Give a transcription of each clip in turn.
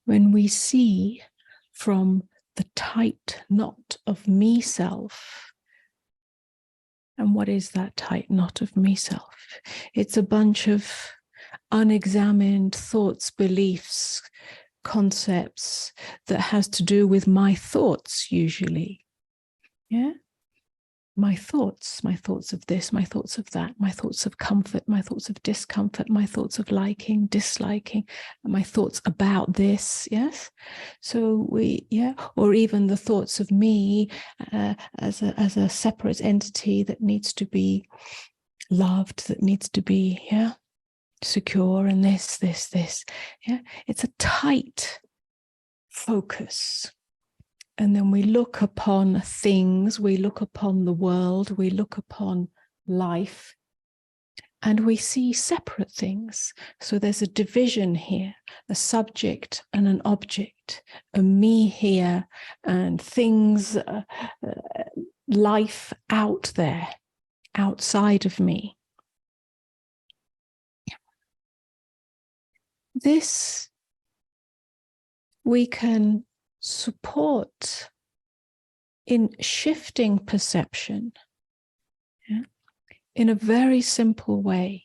when we see from the tight knot of me self. And what is that tight knot of me self? It's a bunch of unexamined thoughts, beliefs, concepts that has to do with my thoughts usually. Yeah? My thoughts of this, my thoughts of that, my thoughts of comfort, my thoughts of discomfort, my thoughts of liking, disliking, my thoughts about this, yes? So or even the thoughts of me as a separate entity that needs to be loved, that needs to be, secure, and this, yeah? It's a tight focus. And then we look upon things, we look upon the world, we look upon life, and we see separate things. So there's a division here, a subject and an object, a me here and things, life out there, outside of me. This we can support in shifting perception, in a very simple way.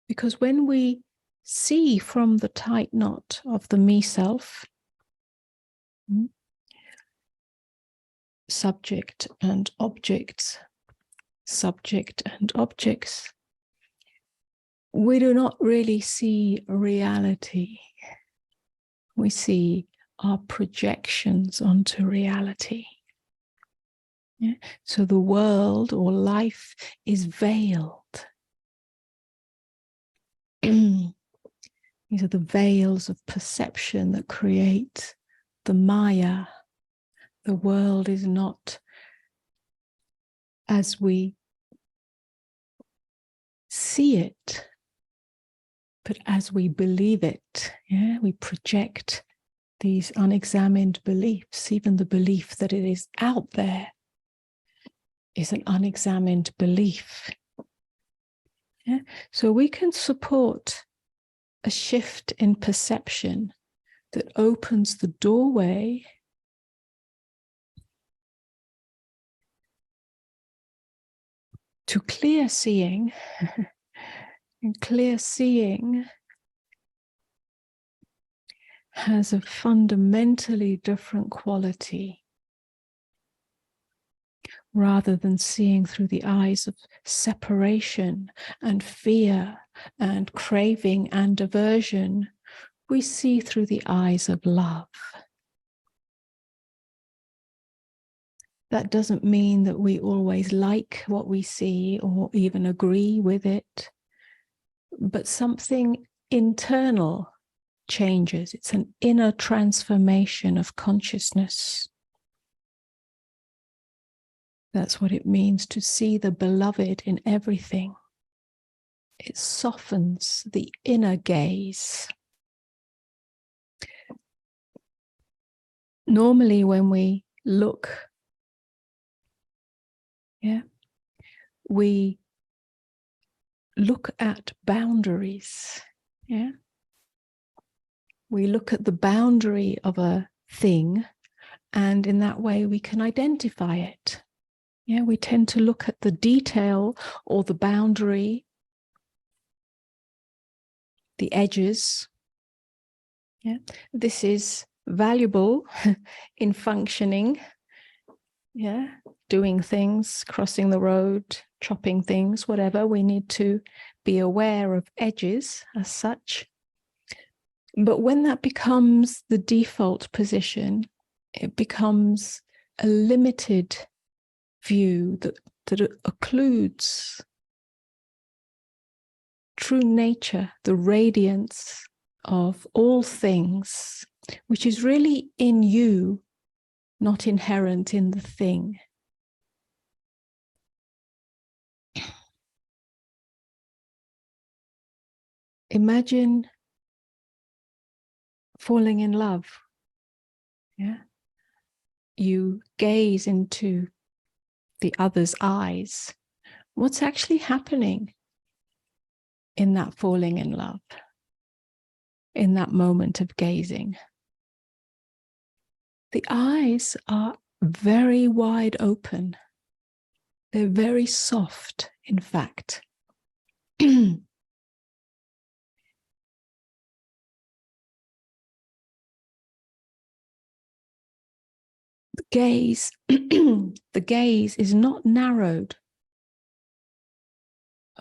Because when we see from the tight knot of the me self, subject and objects, we do not really see reality. We see our projections onto reality. Yeah? So the world or life is veiled. These are the veils of perception that create the Maya. The world is not as we see it, but as we believe it. Yeah, we project these unexamined beliefs. Even the belief that it is out there is an unexamined belief. Yeah? So we can support a shift in perception that opens the doorway to clear seeing. And clear seeing has a fundamentally different quality. Rather than seeing through the eyes of separation and fear and craving and aversion, we see through the eyes of love. That doesn't mean that we always like what we see or even agree with it, but something internal changes. It's an inner transformation of consciousness. That's what it means to see the beloved in everything. It softens the inner gaze. Normally when we look, we look at boundaries. We look at the boundary of a thing, and in that way we can identify it. We tend to look at the detail or the boundary, the edges. This is valuable in functioning, doing things, crossing the road, chopping things, whatever. We need to be aware of edges as such. But when that becomes the default position, it becomes a limited view that occludes true nature, the radiance of all things, which is really in you, not inherent in the thing. Imagine falling in love. You gaze into the other's eyes. What's actually happening? in that falling in love, in that moment of gazing. The eyes are very wide open. They're very soft, in fact. The gaze, the gaze is not narrowed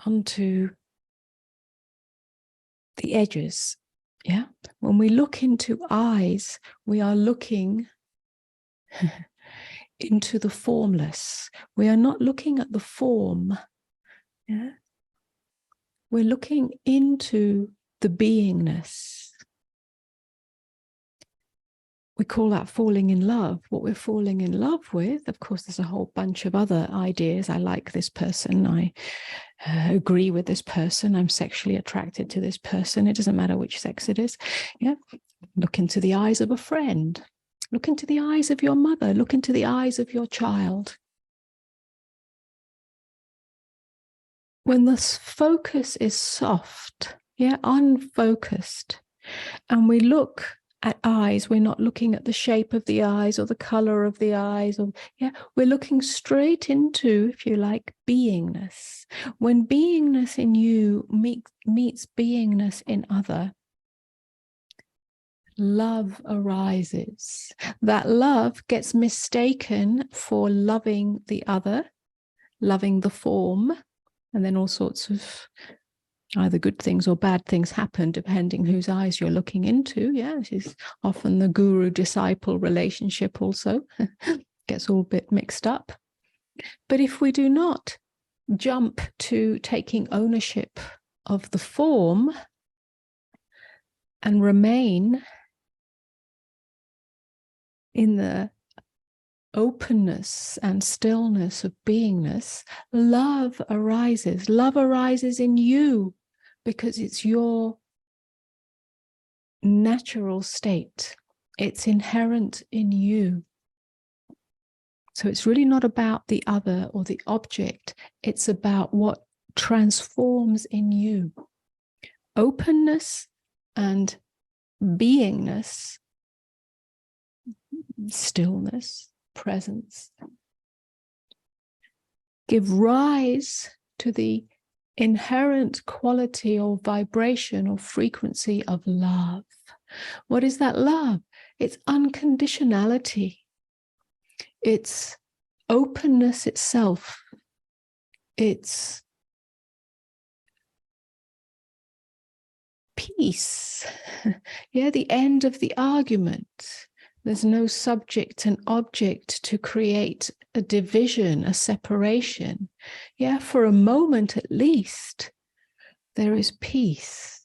onto the edges. Yeah. When we look into eyes, we are looking into the formless. We are not looking at the form. Yeah. We're looking into the beingness. We call that falling in love. What we're falling in love with, of course, there's a whole bunch of other ideas. I like this person. I agree with this person. I'm sexually attracted to this person. It doesn't matter which sex it is. Yeah. Look into the eyes of a friend. Look into the eyes of your mother. Look into the eyes of your child. When the focus is soft, yeah, unfocused, and we look at eyes, we're not looking at the shape of the eyes or the color of the eyes, or yeah, we're looking straight into, if you like, beingness. When beingness in you meets beingness in other, love arises. That love gets mistaken for loving the other, loving the form, and then all sorts of either good things or bad things happen depending whose eyes you're looking into. Yeah, this is often the guru-disciple relationship also. Gets all a bit mixed up. But if we do not jump to taking ownership of the form and remain in the openness and stillness of beingness, love arises. Love arises in you because it's your natural state. It's inherent in you. So it's really not about the other or the object. It's about what transforms in you. Openness and beingness, stillness, presence, give rise to the inherent quality or vibration or frequency of love. What is that love? It's unconditionality. It's openness itself. It's peace. Yeah, the end of the argument. There's no subject and object to create a division, a separation. Yeah, for a moment at least, there is peace.